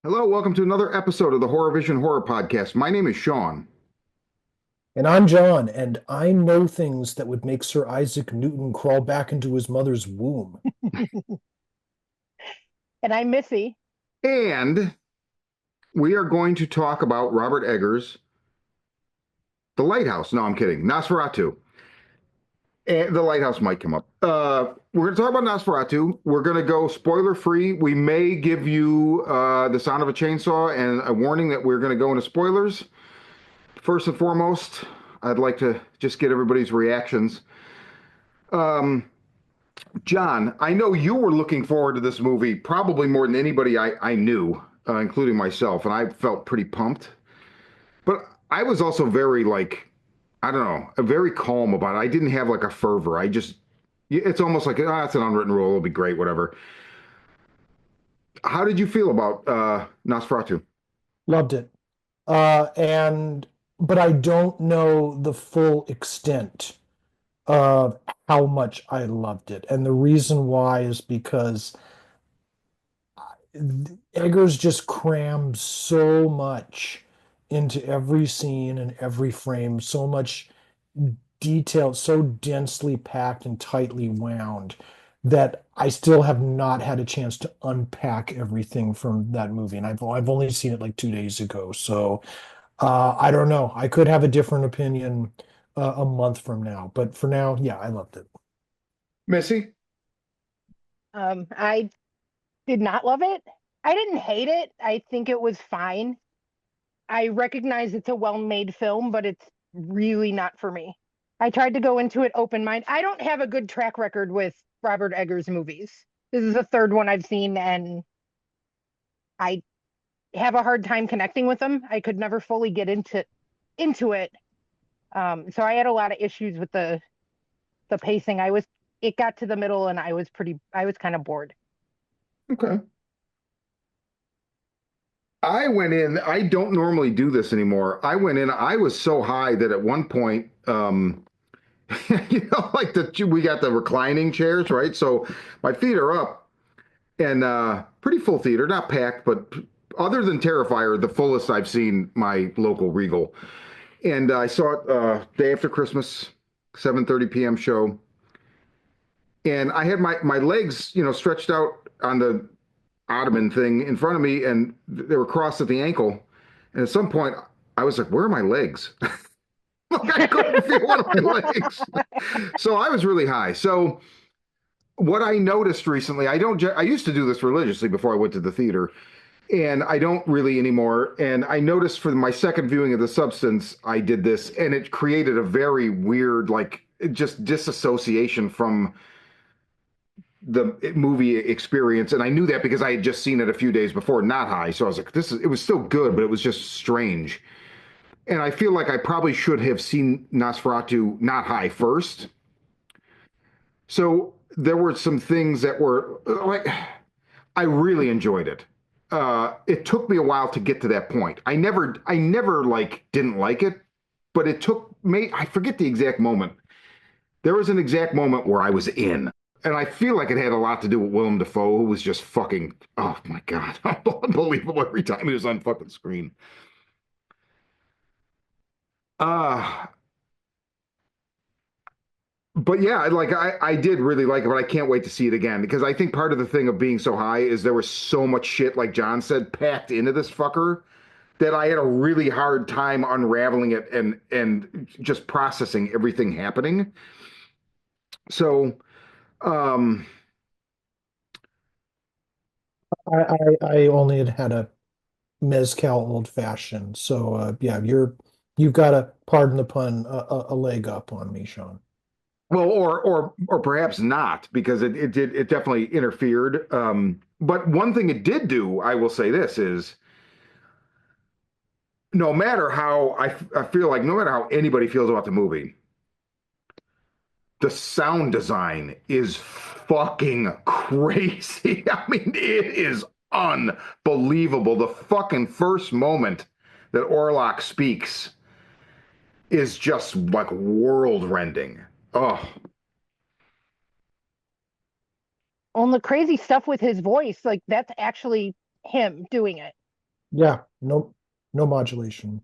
Hello, welcome to another episode of the Horror Vision Horror Podcast. My name is Sean. And I'm John, and I know things that would make Sir Isaac Newton crawl back into his mother's womb. And I'm Missy. And we are going to talk about Robert Eggers' The Lighthouse. No, I'm kidding. Nosferatu. And The Lighthouse might come up. We're going to talk about Nosferatu. We're going to go spoiler free. We may give you the sound of a chainsaw and a warning that we're going to go into spoilers. First and foremost, I'd like to just get everybody's reactions. Um, John, I know you were looking forward to this movie probably more than anybody I knew, including myself, and I felt pretty pumped. But I was also very, like, I don't know, very calm about it. I didn't have like a fervor. It's almost like, it's an unwritten rule. It'll be great, whatever. How did you feel about Nosferatu? Loved it. And but I don't know the full extent of how much I loved it. And the reason why is because Eggers just crams so much into every scene and every frame, so much detailed, so densely packed and tightly wound that I still have not had a chance to unpack everything from that movie. And I've only seen it like 2 days ago. So I don't know. I could have a different opinion a month from now. But for now, yeah, I loved it. Missy? I did not love it. I didn't hate it. I think it was fine. I recognize it's a well-made film, but it's really not for me. I tried to go into it open mind. I don't have a good track record with Robert Eggers movies. This is the third one I've seen, and I have a hard time connecting with them. I could never fully get into it. So I had a lot of issues with the pacing. It got to the middle, and I was kind of bored. Okay. I went in, I don't normally do this anymore. I went in, I was so high that at one point, like we got the reclining chairs, right? So my feet are up and pretty full theater, not packed, but other than Terrifier, the fullest I've seen my local Regal. And I saw it day after Christmas, 7:30 p.m. show. And I had my legs, stretched out on the ottoman thing in front of me, and they were crossed at the ankle. And at some point, I was like, "Where are my legs?" Like I couldn't feel one of my legs. So I was really high. So what I noticed recently, I used to do this religiously before I went to the theater, and I don't really anymore. And I noticed for my second viewing of The Substance, I did this, and it created a very weird, like, just disassociation from the movie experience. And I knew that because I had just seen it a few days before, not high. So I was like, it was still good, but it was just strange. And I feel like I probably should have seen Nosferatu not high first. So there were some things that were like, I really enjoyed it. It took me a while to get to that point. I never like didn't like it, but it took me, I forget the exact moment. There was an exact moment where I was in. And I feel like it had a lot to do with Willem Dafoe, who was just fucking, oh my God, unbelievable every time he was on fucking screen. Uh, but yeah, like I did really like it, but I can't wait to see it again because I think part of the thing of being so high is there was so much shit, like John said, packed into this fucker that I had a really hard time unraveling it and just processing everything happening. So, um, I only had a mezcal old fashioned. So yeah, you've got a pardon the pun a leg up on me, Sean. well, or perhaps not because it definitely interfered. But one thing it did do, I will say this is no matter how I feel like no matter how anybody feels about the movie, the sound design is fucking crazy. I mean, it is unbelievable. The fucking first moment that Orlok speaks is just like world rending. Oh, On the crazy stuff with his voice, like that's actually him doing it. Yeah, no modulation.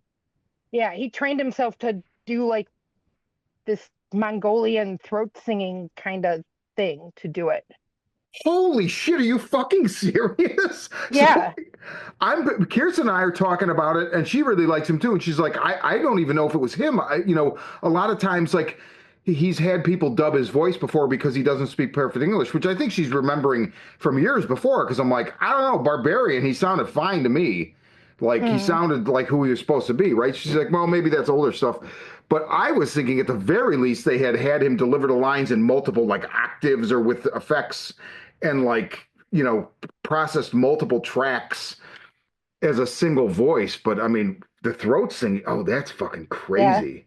Yeah, he trained himself to do like this Mongolian throat singing kind of thing to do it. Holy shit, are you fucking serious? So Yeah. I'm Kirsten and I are talking about it, and she really likes him too. And she's like, I don't even know if it was him. A lot of times, like he's had people dub his voice before because he doesn't speak perfect English, which I think she's remembering from years before. Because I'm like, I don't know, Barbarian, he sounded fine to me. Like he Mm, sounded like who he was supposed to be, right? She's like, well, maybe that's older stuff. But I was thinking at the very least they had him deliver the lines in multiple like octaves or with effects and like, processed multiple tracks as a single voice. But I mean, the throat singing, oh, that's fucking yeah. crazy.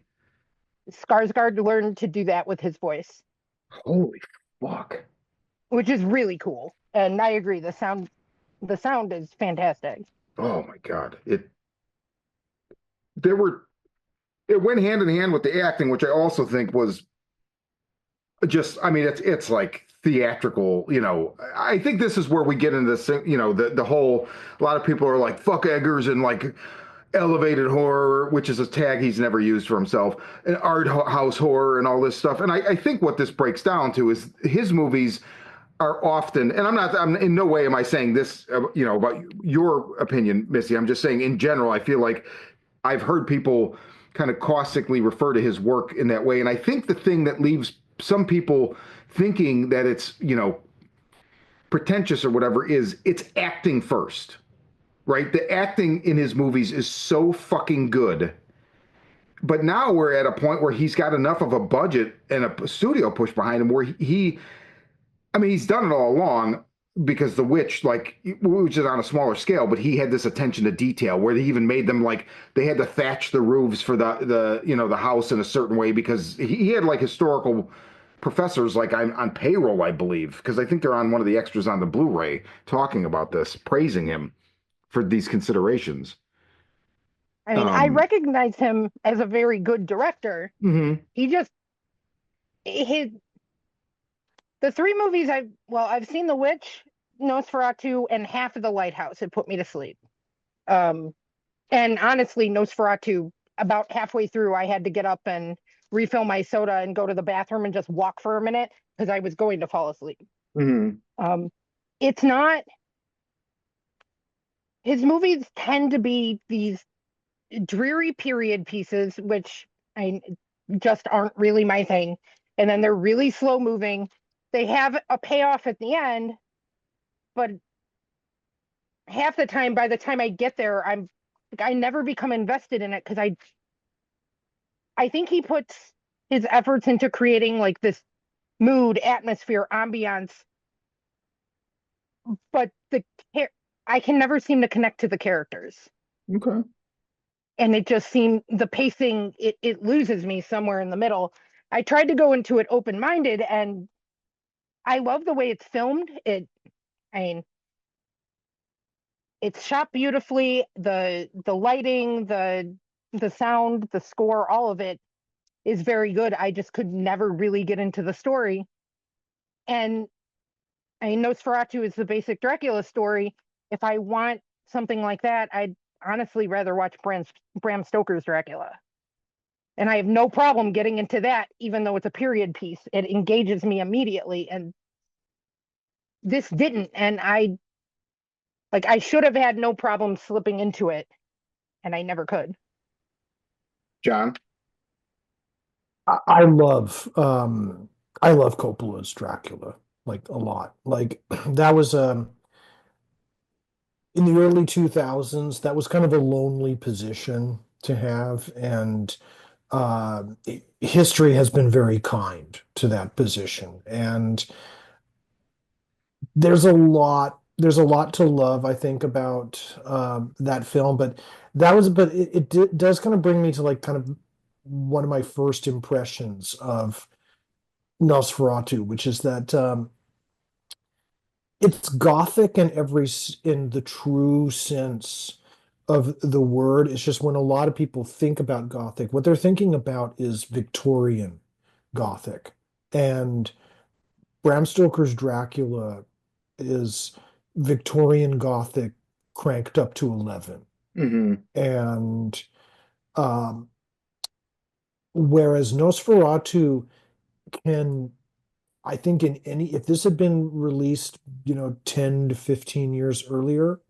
Skarsgård learned to do that with his voice, Holy fuck. which is really cool. And I agree, the sound is fantastic. Oh my God. There were, it went hand in hand with the acting, which I also think was just, I mean, it's like theatrical, I think this is where we get into this, the whole, a lot of people are like, fuck Eggers and like elevated horror, which is a tag he's never used for himself, and art house horror and all this stuff. And I think what this breaks down to is his movies are often, and I'm in no way am I saying this, about your opinion, Missy. I'm just saying in general, I feel like I've heard people kind of caustically refer to his work in that way. And I think the thing that leaves some people thinking that it's, pretentious or whatever is it's acting first, right? The acting in his movies is so fucking good. But now we're at a point where he's got enough of a budget and a studio push behind him where I mean, he's done it all along because The Witch, like, which is on a smaller scale, but he had this attention to detail where they even made them like they had to thatch the roofs for the house in a certain way because he had like historical professors like on payroll, I believe, because I think they're on one of the extras on the Blu-ray talking about this, praising him for these considerations. I mean, I Um, recognize him as a very good director. mhm. He just his the three movies I've seen The Witch, Nosferatu, and half of The Lighthouse. It put me to sleep. Um, and honestly, Nosferatu, about halfway through, I had to get up and refill my soda and go to the bathroom and just walk for a minute because I was going to fall asleep. Mhm. Um, it's not his movies tend to be these dreary period pieces, which I just aren't really my thing. And then they're really slow moving. They have a payoff at the end, but half the time, by the time I get there, I never become invested in it because I think he puts his efforts into creating like this mood, atmosphere, ambiance, but I can never seem to connect to the characters. Okay. And it just seemed the pacing it loses me somewhere in the middle. I tried to go into it open minded, and I love the way it's filmed. I mean, it's shot beautifully. The lighting, the sound, the score, all of it is very good. I just could never really get into the story. And I mean, Nosferatu is the basic Dracula story. If I want something like that, I'd honestly rather watch Bram Stoker's Dracula. And I have no problem getting into that, even though it's a period piece. It engages me immediately. And this didn't. And I should have had no problem slipping into it, and I never could. John. I love I love Coppola's Dracula like a lot. Like that was in the early 2000s, that was kind of a lonely position to have, and uh, history has been very kind to that position. And there's a lot to love, I think, about that film. But it does kind of bring me to like kind of one of my first impressions of Nosferatu, which is that it's gothic in in the true sense of the word. It's just when a lot of people think about gothic, what they're thinking about is Victorian gothic. And Bram Stoker's Dracula is Victorian gothic cranked up to 11. Hmm. And um, whereas Nosferatu can, I think in any, if this had been released, 10 to 15 years earlier,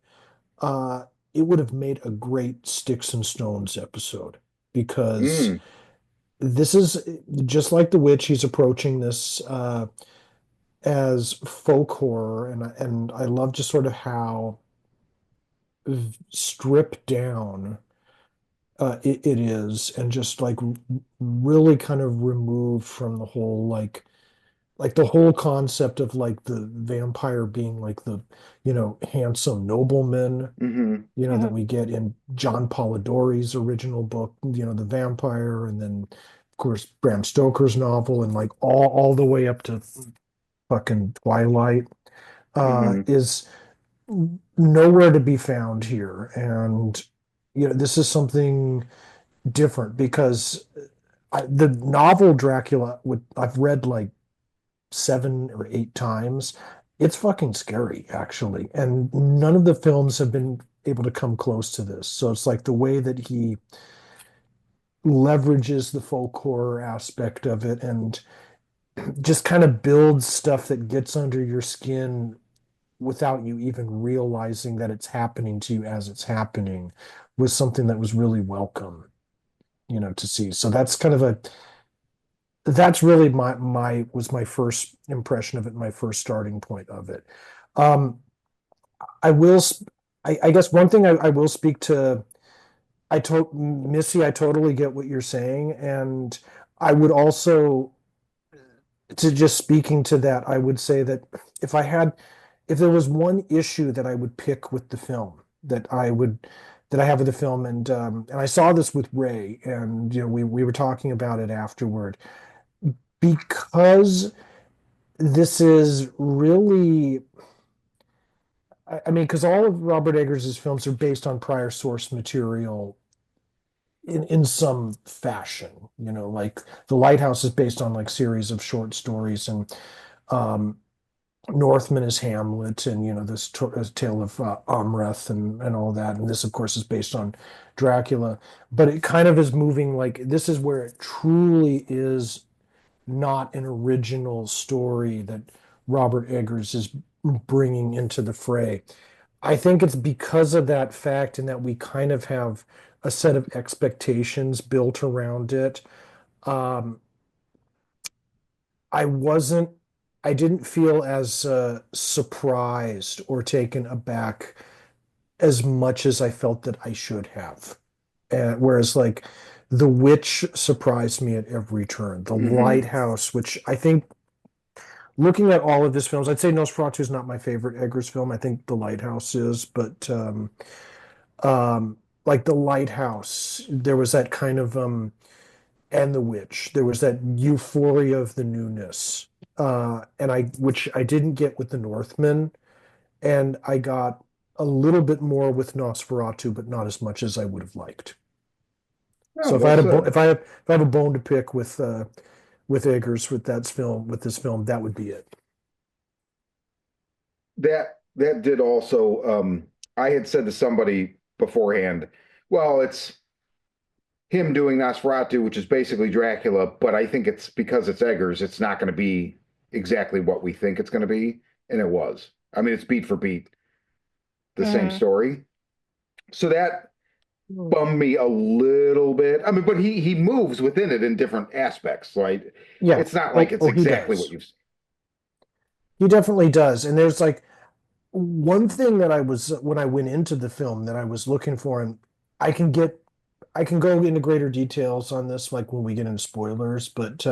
uh, it would have made a great Sticks and Stones episode because Mm. this is just like The Witch. He's approaching this as folk horror, and I love just sort of how stripped down it is, and just like really kind of removed from the whole like the whole concept of like the vampire being like the handsome nobleman Hmm. that Mhm. we get in John Polidori's original book, The Vampire, and then of course Bram Stoker's novel, and like all the way up to fucking Twilight Hmm. is nowhere to be found here. And this is something different because the novel Dracula would I've read like 7 or 8 times. It's fucking scary, actually. And none of the films have been able to come close to this. So it's like the way that he leverages the folk horror aspect of it and just kind of builds stuff that gets under your skin without you even realizing that it's happening to you as it's happening was something that was really welcome, to see. So that's really my first impression of it, my first starting point of it. Um, I will, I guess one thing I will speak to, Missy, I totally get what you're saying. And I would also, to just speaking to that, I would say that if I had, if there was one issue that I would pick with the film, that I have with the film, and I saw this with Ray, and we were talking about it afterward, because this is really, I mean, because all of Robert Eggers' films are based on prior source material in some fashion. Like The Lighthouse is based on like series of short stories, and um, Northman is Hamlet, and this tale of Amreth and all that. And this, of course, is based on Dracula. But it kind of is moving like this is where it truly is not an original story that Robert Eggers is bringing into the fray. I think it's because of that fact and that we kind of have a set of expectations built around it. Um, I wasn't, I didn't feel as surprised or taken aback as much as I felt that I should have. Whereas, like, The Witch surprised me at every turn. The Hmm. Lighthouse, which I think, looking at all of his films, I'd say Nosferatu is not my favorite Eggers film. I think The Lighthouse is, but um, like The Lighthouse, there was that kind of and The Witch, there was that euphoria of the newness, and which I didn't get with The Northman, and I got a little bit more with Nosferatu, but not as much as I would have liked. Oh, So if I well had a said. if I have a bone to pick with Eggers with this film, that would be it. That did also. I had said to somebody beforehand, well, it's him doing Nosferatu, which is basically Dracula, but I think it's because it's Eggers, it's not going to be exactly what we think it's going to be, and it was. I mean, it's beat for beat the same Mhm. story. So that bummed me a little bit. I mean, but he moves within it in different aspects, right? Yeah. It's not like it's Oh, he exactly what does. you've. He definitely does. And there's like one thing that I was when I went into the film that I was looking for, and I can get I can go into greater details on this like when we get into spoilers, but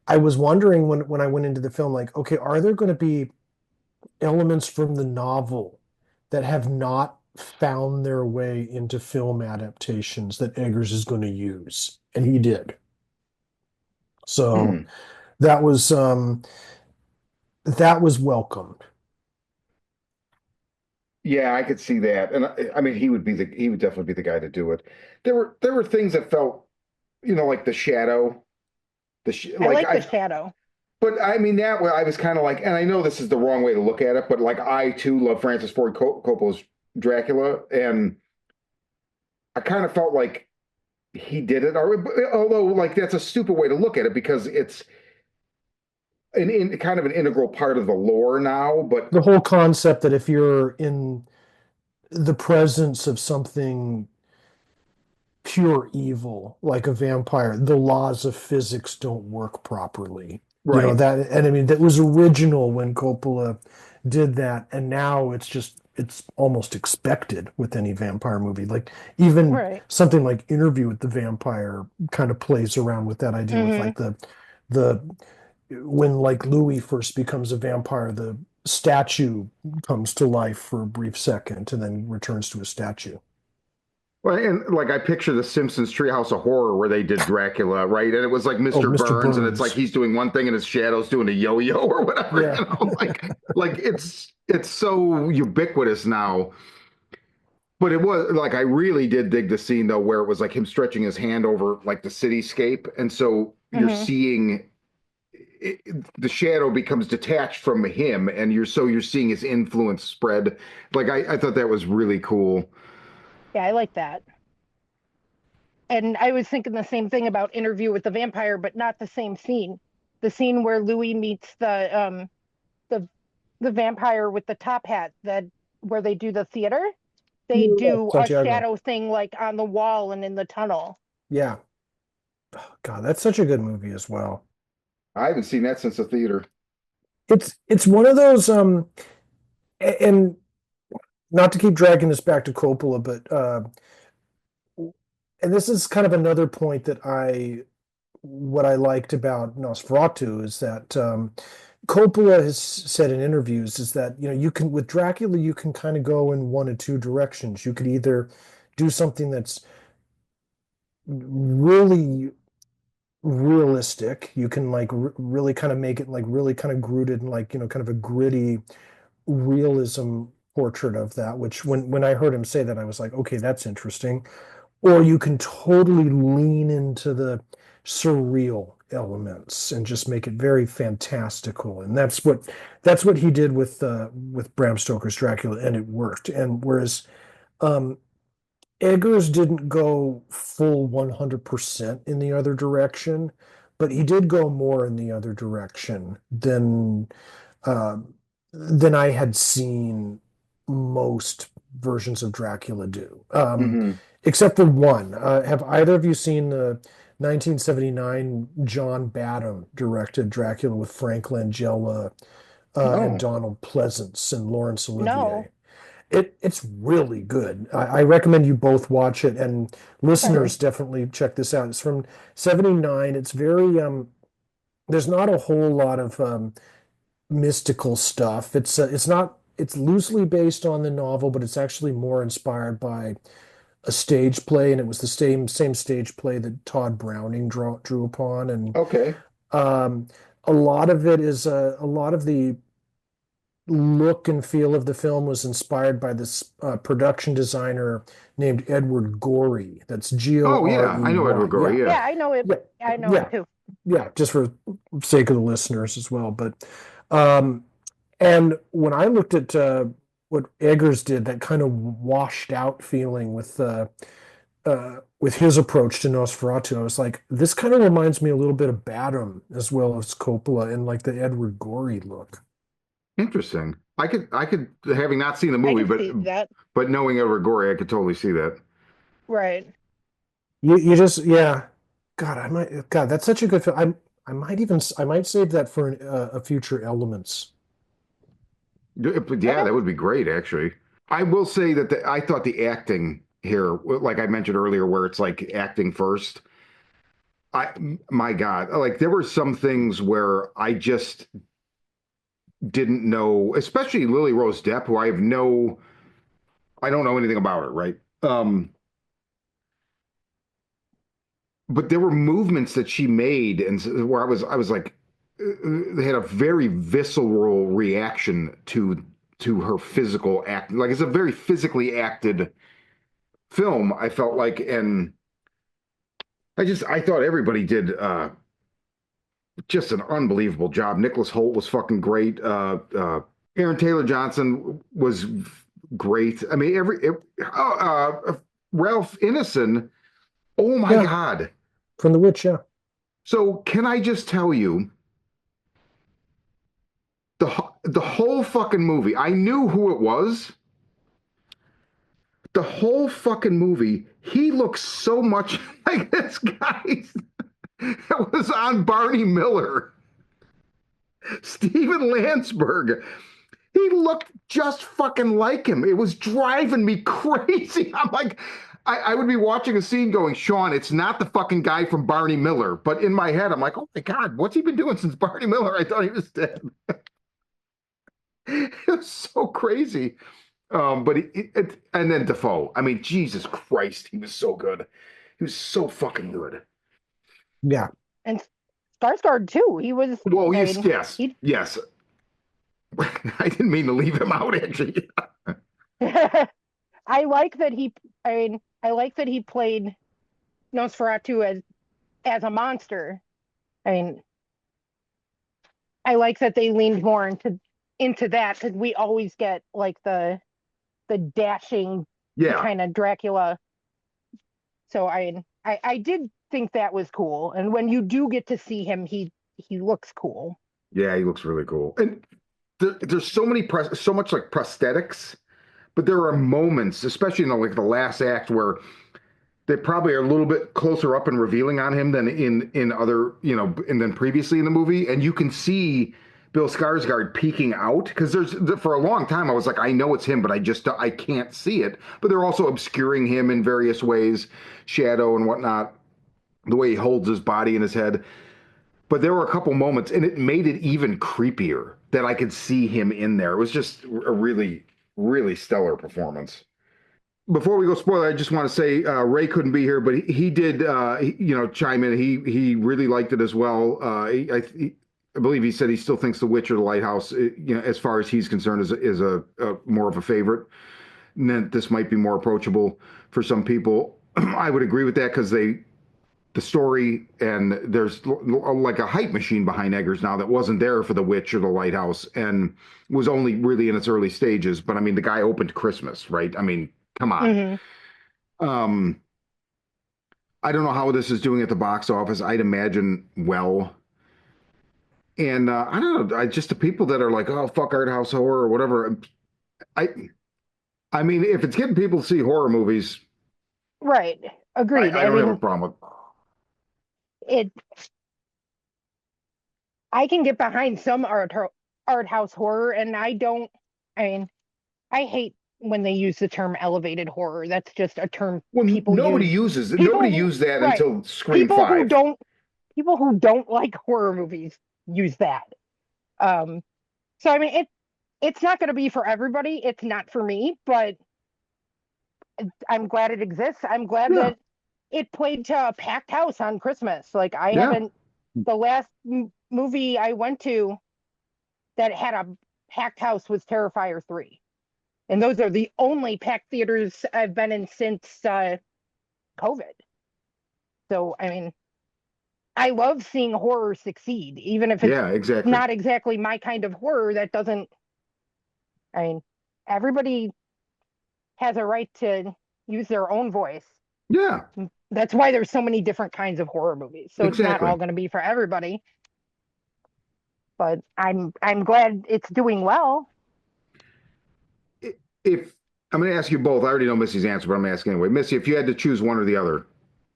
I was wondering when I went into the film, like, okay, are there going to be elements from the novel that have not found their way into film adaptations that Eggers is going to use? And he did. So Hmm. that was that was welcomed. Yeah, I could see that, and I mean, he would definitely be the guy to do it. There were things that felt, like the shadow, I like like the I. shadow. But I mean, that way I was kind of like, and I know this is the wrong way to look at it, but like I too love Francis Ford Coppola's Dracula, and I kind of felt like he did it, although like that's a stupid way to look at it because it's kind of an integral part of the lore now. But The whole concept that if you're in the presence of something pure evil, like a vampire, the laws of physics don't work properly. You know right, that, and I mean that was original when Coppola did that, and now it's almost expected with any vampire movie. Like even Right. something like Interview with the Vampire kind of plays around with that idea with Hmm. like the when like Louis first becomes a vampire, the statue comes to life for a brief second and then returns to a statue. well, and like I picture the Simpsons Treehouse of Horror where they did Dracula, right? And it was like Oh, Mr. Mr. Burns, and it's like Burns. he's doing one thing and his shadow's doing a yo-yo or whatever, Yeah. like it's so ubiquitous now. But it was like I really did dig the scene though, where it was like him stretching his hand over like the cityscape, and so you're Hmm. seeing it, the shadow becomes detached from him, and you're seeing his influence spread. Like I thought that was really cool. Yeah, I like that. And I was thinking the same thing about Interview with the Vampire, but not the same scene. The scene where Louis meets the the vampire with the top hat, that where they do the theater. They Yeah, do a Santiago. shadow thing like on the wall and in the tunnel. Yeah. God, that's such a good movie as well. I haven't seen that since the theater. It's one of those and not to keep dragging this back to Coppola, but and this is kind of another point that I what I liked about Nosferatu is that Coppola has said in interviews is that you can with Dracula you can kind of go in one of two directions. You could either do something that's really realistic. You can like really kind of make it like really kind of rooted in like kind of a gritty realism portrait of that. Which when I heard him say that, I was like, okay, that's interesting. Or you can totally lean into the surreal elements and just make it very fantastical. And that's what he did with Bram Stoker's Dracula, and it worked. And whereas um, Eggers didn't go full 100% in the other direction, but he did go more in the other direction um, than I had seen most versions of Dracula do, Hmm. except for one. Have either of you seen the 1979 John Badham directed Dracula with Frank Langella and No. Donald Pleasance and Laurence No. Olivier? It's really good. I recommend you both watch it, and listeners Okay. definitely check this out. It's from '79. It's very there's not a whole lot of mystical stuff. It's loosely based on the novel, but it's actually more inspired by a stage play, and it was the same stage play that Todd Browning drew upon, and Okay. um, a lot of it is a lot of the look and feel of the film was inspired by this production designer named Edward Gorey. That's G O Oh R yeah, E I know Edward Y. Gorey. Yeah, Yeah, Yeah, I know it. yeah, I know him yeah, too. yeah. Just for sake of the listeners as well. But um, and when I looked at what Eggers did, that kind of washed out feeling with his approach to Nosferatu, I was like, this kind of reminds me a little bit of Badham as well as Coppola and like the Edward Gorey look. interesting. I could, having not seen the I movie, could see that. but knowing Edward Gorey, I could totally see that. Right. You just yeah, God, God, that's such a good film. I might save that for a future Elements. But yeah, Okay. that would be great, actually. I will say that I thought the acting here, like I mentioned earlier, where it's like acting first. I, my God, like there were some things where I just didn't know, especially Lily Rose Depp, who I don't know anything about her, right? But there were movements that she made, and where I was like, they had a very visceral reaction to her physical act. Like it's a very physically acted film. I felt like, and I thought everybody did just an unbelievable job. Nicholas Holt was fucking great. Aaron Taylor Johnson was great. I mean, Ralph Ineson. Oh my Yeah, God. from The Witch. Yeah, So can I just tell you the whole fucking movie? I knew who it was. The whole fucking movie, he looks so much like this guy that was on Barney Miller, Steven Landsberg. He looked just fucking like him. It was driving me crazy. I'm like, I would be watching a scene going, Sean, it's not the fucking guy from Barney Miller. But in my head, I'm like, oh my God, what's he been doing since Barney Miller? I thought he was dead. It was so crazy. But and then Defoe. I mean, Jesus Christ, he was so good. He was so fucking good. yeah. And Skarsgård too. He was. Well, I yes, mean, yes, he. yes. I didn't mean to leave him out, actually. I like that he. I mean, I like that he played Nosferatu as a monster. I mean, I like that they leaned more into that because we always get like the dashing Yeah, kind of Dracula. So I did think that was cool. And when you do get to see him, he looks cool. yeah, he looks really cool. And there's so much like prosthetics, but there are moments, especially in like the last act, where they probably are a little bit closer up and revealing on him than in other, and then previously in the movie, and you can see Bill Skarsgård peeking out because there's for a long time I was like, I know it's him, but I can't see it. But they're also obscuring him in various ways, shadow and whatnot, the way he holds his body in his head. But there were a couple moments, and it made it even creepier that I could see him in there. It was just a really, really stellar performance. Before we go spoiler, I just want to say Ray couldn't be here, but he did, chime in. He really liked it as well. I believe he said he still thinks The Witch or The Lighthouse, as far as he's concerned, is a more of a favorite. And that this might be more approachable for some people. I would agree with that because the story and there's like a hype machine behind Eggers now that wasn't there for The Witch or The Lighthouse and was only really in its early stages. But I mean, the guy opened Christmas, right? I mean, come on. Hmm. Um, I don't know how this is doing at the box office. I'd imagine well. And I don't know. Just the people that are like, oh, fuck art house horror or whatever. I I mean, if it's getting people to see horror movies, Right. Agreed. I I don't have a mean, problem with. it. I can get behind some art house horror, and I don't. I mean, I hate when they use the term elevated horror. That's just a term Well, people use. nobody People who, used that right. until Scream People who 5. don't people who don't like horror movies use that. Um, so I mean it's not going to be for everybody. It's not for me, but I'm glad it exists. I'm glad Yeah, that it played to a packed house on Christmas. Like I yeah, haven't the last movie I went to that had a packed house was Terrifier 3. And those are the only packed theaters I've been in since COVID. So, I mean, I love seeing horror succeed, even if it's yeah, exactly. not exactly my kind of horror. That doesn't, I mean, everybody has a right to use their own voice. Yeah, That's why there's so many different kinds of horror movies. So it's not all exactly. going to be for everybody. But I'm glad it's doing well. If I'm going to ask you both, I already know Missy's answer, but I'm asking anyway. Missy, if you had to choose one or the other,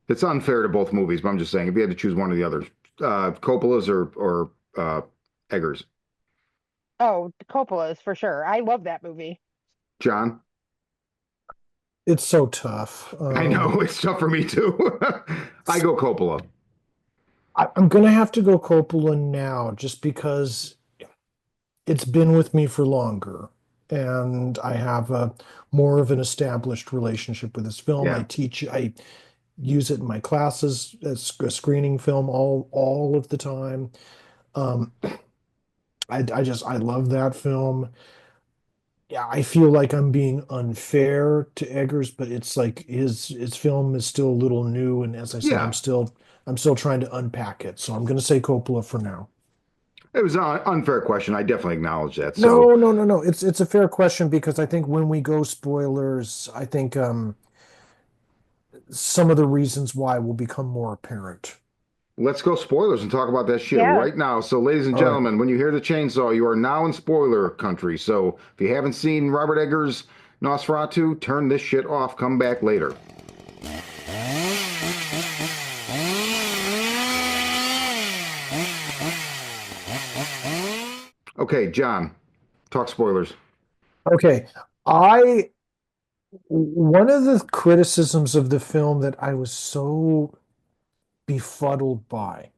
it's unfair to both movies, but I'm just saying, if you had to choose one or the other, Coppola's or Eggers, Oh, Coppola's for sure. I love that movie. John. It's so tough. I know it's tough for me too. I go Coppola. I'm gonna have to go Coppola now, just because it's been with me for longer, and I have a more of an established relationship with this film. Yeah, I use it in my classes as a screening film all of the time. Um, I love that film. Yeah, I feel like I'm being unfair to Eggers, but it's like his film is still a little new, and as I said, yeah. I'm still trying to unpack it. So I'm going to say Coppola for now. It was an unfair question. I definitely acknowledge that. So, No, no, no, no. It's a fair question because I think when we go spoilers, I think some of the reasons why will become more apparent. Let's go spoilers and talk about that shit Yeah. right now. So, ladies and All right. gentlemen, when you hear the chainsaw, you are now in spoiler country. So, if you haven't seen Robert Eggers' Nosferatu, turn this shit off. Come back later. Okay, John, talk spoilers. Okay. I One of the criticisms of the film that I was so befuddled by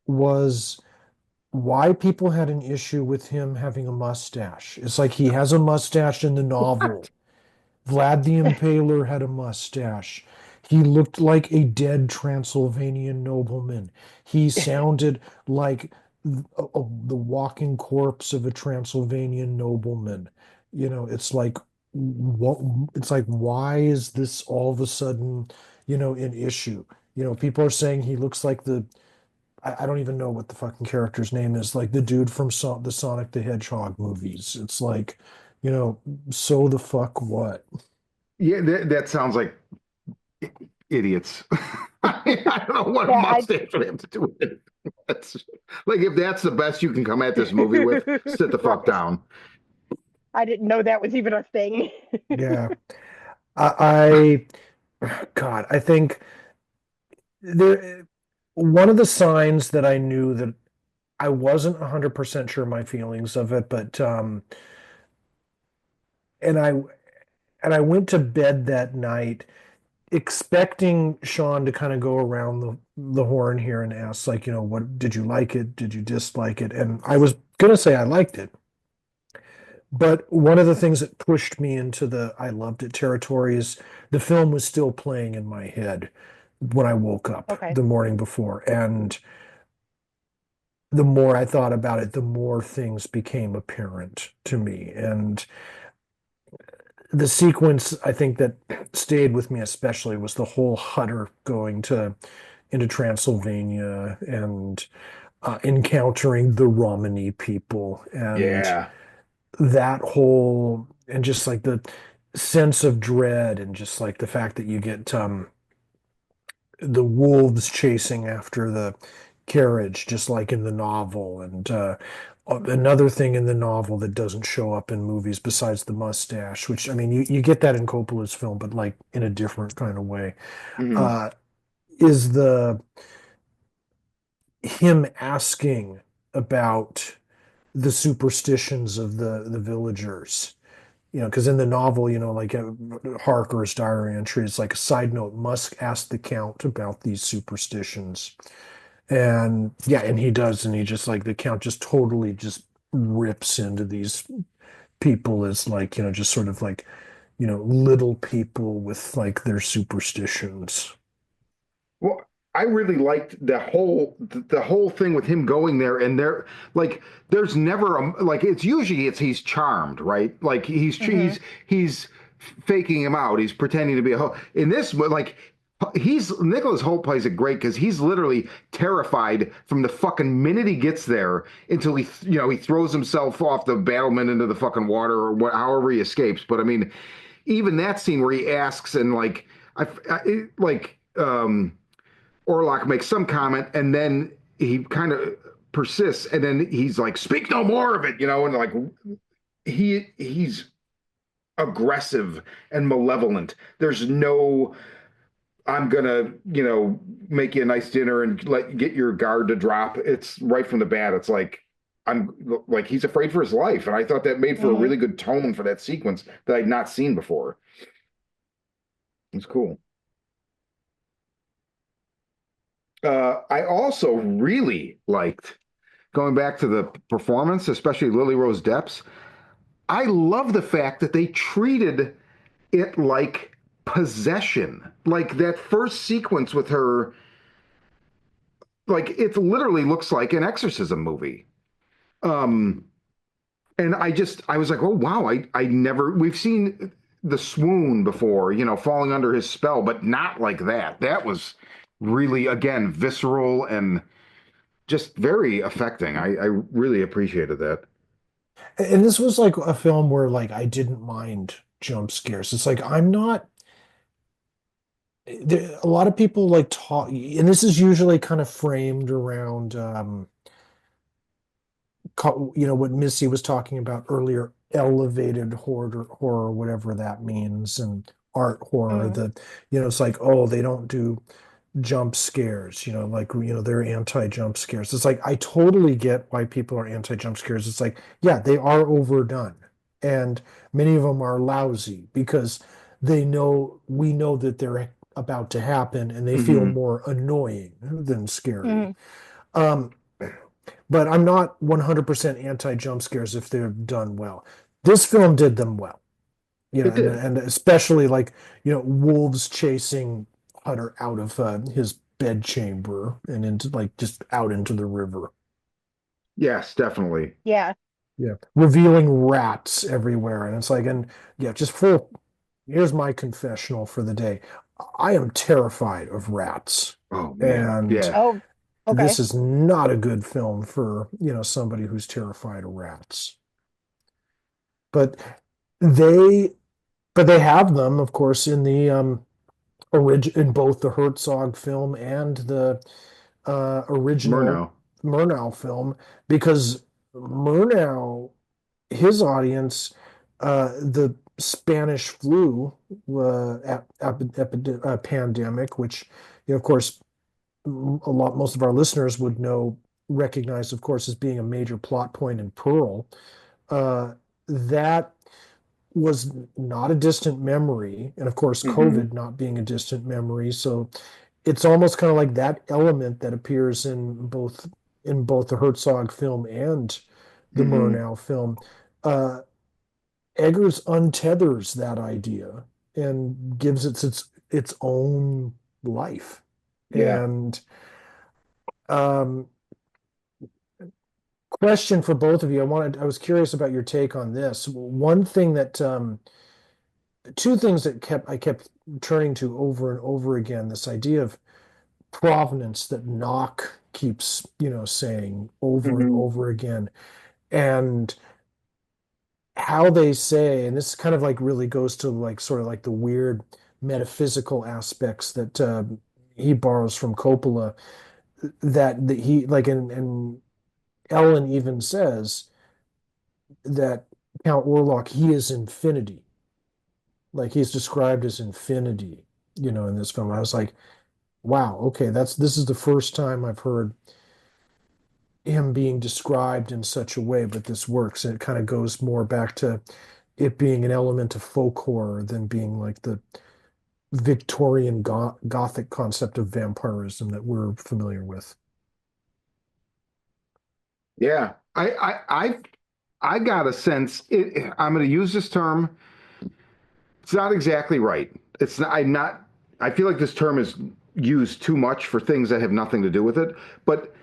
was why people had an issue with him having a mustache. It's like he has a mustache in the novel. Vlad the Impaler had a mustache. He looked like a dead Transylvanian nobleman. He sounded like the walking corpse of a Transylvanian nobleman. It's like what it's like, why is this all of a sudden, an issue? People are saying he looks like I don't even know what the fucking character's name is, like the dude from the Sonic the Hedgehog movies. It's like, you know, so the fuck what? Yeah, that sounds like idiots. I don't know what a Yeah, mustache would have to do with it. That's, like, if that's the best you can come at this movie with, sit the fuck right. down. I didn't know that was even a thing. Yeah. I, God, I think there, one of the signs that I knew that I wasn't 100% sure my feelings of it, but, and I went to bed that night expecting Sean to kind of go around the horn here and ask, like, what did you like it? Did you dislike it? And I was gonna say I liked it. But one of the things that pushed me into the I loved it territory is the film was still playing in my head when I woke up Okay. the morning before. And the more I thought about it, the more things became apparent to me. And the sequence I think that stayed with me especially was the whole Hutter going to into Transylvania and encountering the Romany people and Yeah. that whole and just like the sense of dread and just like the fact that you get the wolves chasing after the carriage just like in the novel and another thing in the novel that doesn't show up in movies besides the mustache, which I mean you get that in Coppola's film but like in a different kind of way, Hmm. uh is the him asking about the superstitions of the villagers. Because in the novel, like Harker's diary entry is like a side note. Musk asked the Count about these superstitions, and yeah, and he does, and he just like the Count just totally just rips into these people as like just sort of like little people with like their superstitions. Well, I really liked the whole thing with him going there and there, like there's never a, like it's usually it's he's charmed, right? Like Hmm. he's faking him out. He's pretending to be a in this like he's Nicholas Hoult plays it great because he's literally terrified from the fucking minute he gets there until he throws himself off the battlement into the fucking water or however he escapes. But I mean, even that scene where he asks and like like Orlok makes some comment and then he kind of persists and then he's like, speak no more of it, and like he's aggressive and malevolent. There's no I'm gonna, make you a nice dinner and get your guard to drop. It's right from the bat. It's like I'm like he's afraid for his life. And I thought that made for a Hmm. really good tone for that sequence that I'd not seen before. It's cool. I also really liked going back to the performance, especially Lily Rose Depp's. I love the fact that they treated it like possession. Like that first sequence with her, like it literally looks like an exorcism movie. Um, and I was like, oh wow, I never we've seen the swoon before, falling under his spell, but not like that. That was really again visceral and just very affecting. I really appreciated that. And this was like a film where like I didn't mind jump scares. It's like I'm not A lot of people like talk, and this is usually kind of framed around, what Missy was talking about earlier, elevated horror, whatever that means, and art horror. Mm, That it's like, oh, they don't do jump scares, like they're anti-jump scares. It's like I totally get why people are anti-jump scares. It's like, yeah, they are overdone, and many of them are lousy because we know that they're about to happen, and they feel Hmm. more annoying than scary. mm, Um, but I'm not 100% anti-jump scares if they're done well. This film did them well, It did. and especially like, wolves chasing Hutter out of his bedchamber and into like just out into the river. Yes, definitely. yeah. Yeah. Revealing rats everywhere. And it's like, and yeah, just full. Here's my confessional for the day. I am terrified of rats. Oh man. And Yeah. Oh, okay. this is not a good film for, somebody who's terrified of rats. But they they have them, of course, in the in both the Herzog film and the original Murnau. Murnau film, because Murnau, his audience, the Spanish flu pandemic, which, of course, most of our listeners would recognize, of course, as being a major plot point in Pearl. That was not a distant memory, and of course, Hmm. COVID not being a distant memory. So it's almost kind of like that element that appears in both the Herzog film and the Hmm. Murnau film. Uh, Eggers untethers that idea and gives its own life. Yeah. And um, question for both of you. I was curious about your take on this. One thing that two things that I kept turning to over and over again, this idea of provenance that Knock keeps, saying over and Hmm. over again, and how they say, and this kind of like really goes to like sort of like the weird metaphysical aspects that he borrows from Coppola, that he like, and Ellen even says that Count Orlok, he is infinity, like he's described as infinity, in this film. I was like, wow, okay, this is the first time I've heard him being described in such a way, but this works. And it kind of goes more back to it being an element of folk horror than being like the Victorian Gothic concept of vampirism that we're familiar with. Yeah. I got a sense. I'm going to use this term. It's not exactly right. It's not. I'm not. I feel like this term is used too much for things that have nothing to do with it. But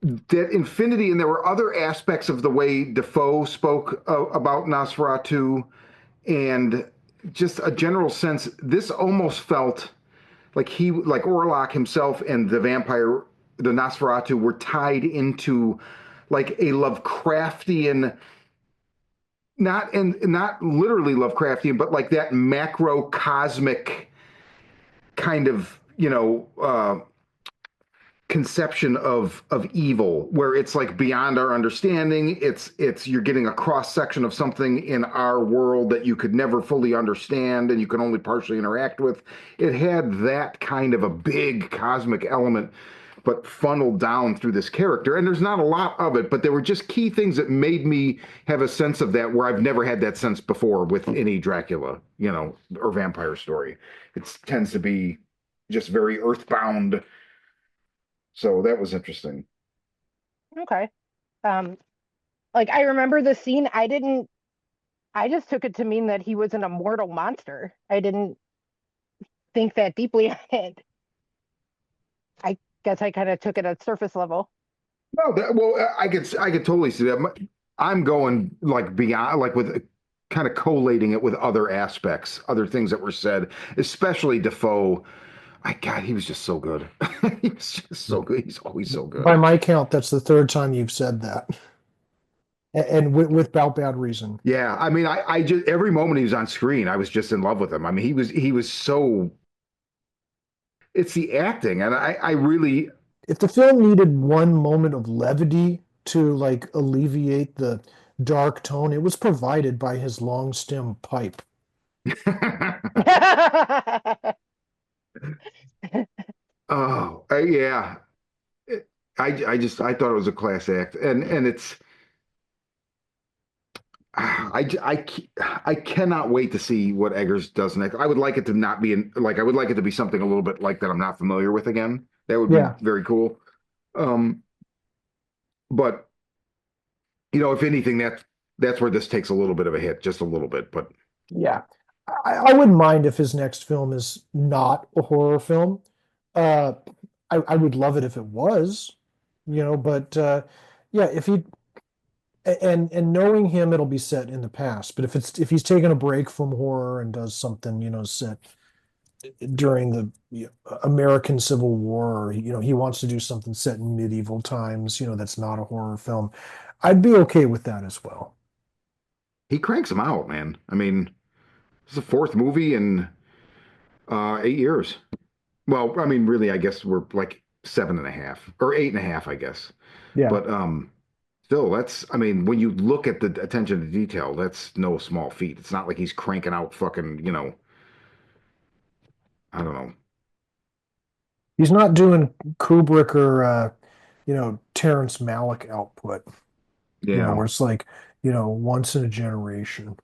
that infinity, and there were other aspects of the way Defoe spoke about Nosferatu, and just a general sense. This almost felt like Orlok himself and the vampire, the Nosferatu, were tied into like a Lovecraftian, not literally Lovecraftian, but like that macrocosmic kind of conception of evil, where it's like beyond our understanding. It's you're getting a cross section of something in our world that you could never fully understand and you can only partially interact with. It had that kind of a big cosmic element, but funneled down through this character. And there's not a lot of it, but there were just key things that made me have a sense of that where I've never had that sense before with any Dracula, or vampire story. It tends to be just very earthbound, so that was interesting. Okay. Um, like I remember the scene. I just took it to mean that he was an immortal monster. I didn't think that deeply on it. I guess I kind of took it at surface level. No, well, I could totally see that. I'm going like beyond, like with kind of collating it with other aspects, other things that were said, especially Defoe. God, he was just so good. He was just so good. He's always so By good. my count, that's the third time you've said that. and without bad reason. Yeah, I mean, I just every moment he was on screen, I was just in love with him. I mean, he was so. It's the acting, and I really. If the film needed one moment of levity to like alleviate the dark tone, it was provided by his long stem pipe. Yeah. I thought it was a class act, and it's I cannot wait to see what Eggers does next. I would like it to not be I would like it to be something a little bit like that I'm not familiar with again. That would be Yeah, very cool. Um, but if anything, that's where this takes a little bit of a hit, just a little bit. But yeah. I wouldn't mind if his next film is not a horror film. Uh, I would love it if it was, but yeah, if he and knowing him, it'll be set in the past. But if he's taking a break from horror and does something, set during the American Civil War, or he wants to do something set in medieval times, that's not a horror film, I'd be okay with that as well. he cranks them out, man. I mean, it's the fourth movie in 8 years. Well, I mean, really, I guess we're like 7.5 or 8.5, I guess. Yeah. But still, I mean, when you look at the attention to detail, that's no small feat. It's not like he's cranking out fucking, I don't know. He's not doing Kubrick or Terrence Malick output, Yeah. where it's like, once in a generation.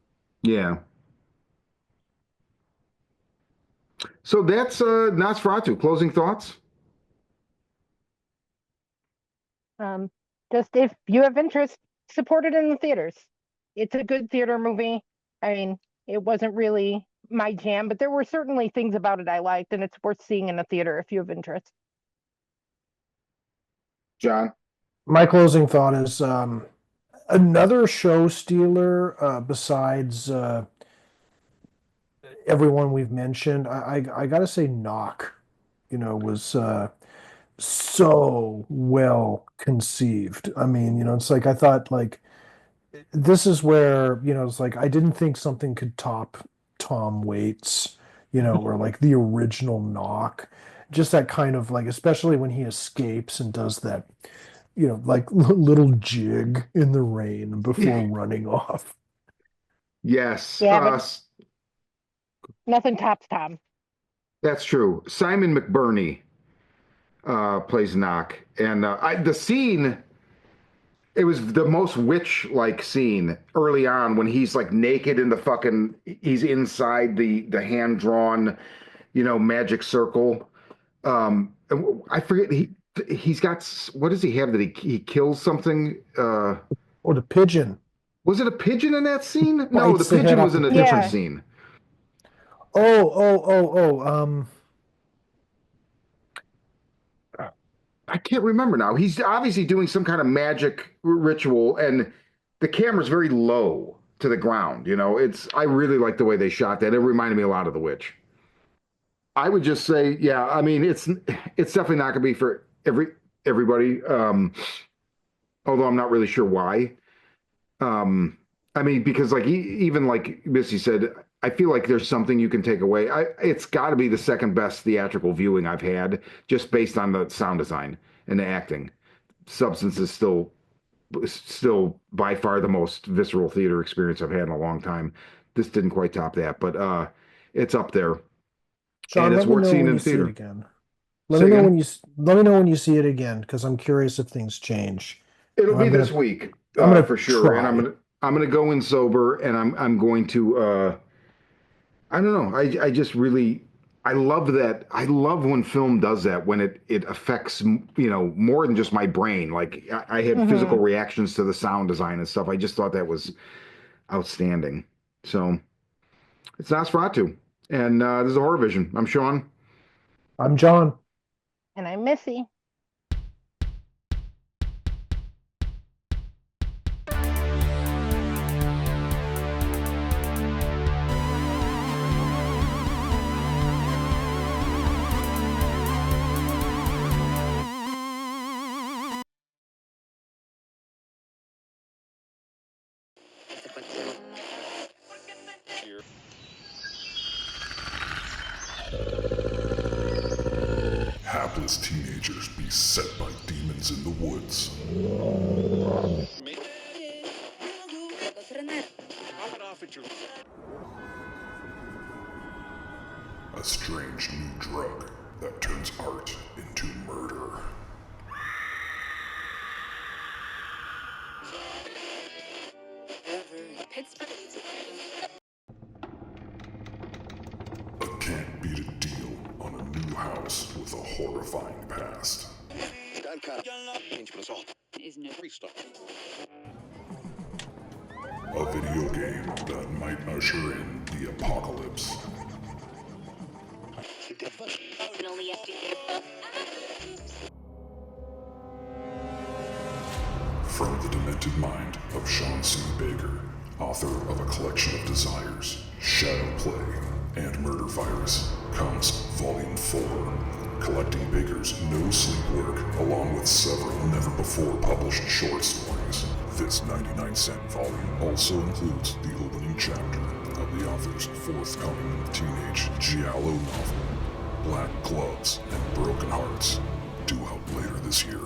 Yeah. So that's Nosferatu. Closing thoughts? Um, just if you have interest, support it in the theaters. It's a good theater movie. I mean, it wasn't really my jam, but there were certainly things about it I liked, and it's worth seeing in a theater if you have interest. John? My closing thought is another show stealer besides everyone we've mentioned. I gotta say, Knock, was so well conceived. I mean, it's like I thought like this is where, it's like I didn't think something could top Tom Waits, or like the original Knock. Just that kind of like, especially when he escapes and does that, like little jig in the rain before running off. Yes. Yeah, but nothing tops Tom. That's true. Simon McBurney plays Knock. And the scene, it was the most witch-like scene early on when he's like naked in the fucking, he's inside the hand-drawn, magic circle. I forget he's got what does he have that he kills something? Or the pigeon Was it a pigeon in that scene? No, the bites the head pigeon off was the in a pigeon. different Yeah, scene. Oh. I can't remember now. He's obviously doing some kind of magic ritual, and the camera's very low to the ground. I really like the way they shot that. It reminded me a lot of The Witch. I would just say, yeah. I mean, it's definitely not going to be for everybody. Although I'm not really sure why. I mean, because like even like Missy said, I feel like there's something you can take away. It's got to be the second best theatrical viewing I've had, just based on the sound design and the acting. Substance is still by far the most visceral theater experience I've had in a long time. This didn't quite top that, but it's up there, and Sean, it's let me worth know seeing when in you the see it theater. again. Say again. Let me know when you see it again because I'm curious if things change. It'll And be this week I'm gonna for sure, and try. I'm gonna go in sober, and I'm going to. I don't know. I just really I love that. I love when film does that when it affects more than just my brain. Like I had hmm physical reactions to the sound design and stuff. I just thought that was outstanding. So it's Nosferatu, and this is a Horror Vision. I'm Sean. I'm John. and I'm Missy. hapless teenagers beset by demons in the woods. A strange new drug that turns art into murder. A can't beat a deal on a new house with a horrifying past. A video game that might usher in the apocalypse. From the demented mind of Sean C. Baker, author of a collection of desires, Shadow Play, and Murder Virus, comes Volume 4, collecting Baker's no sleep work along with several never-before published short stories. This 99-cent volume also includes the opening chapter of the author's forthcoming teenage giallo novel, Black Gloves and Broken Hearts, due out later this year.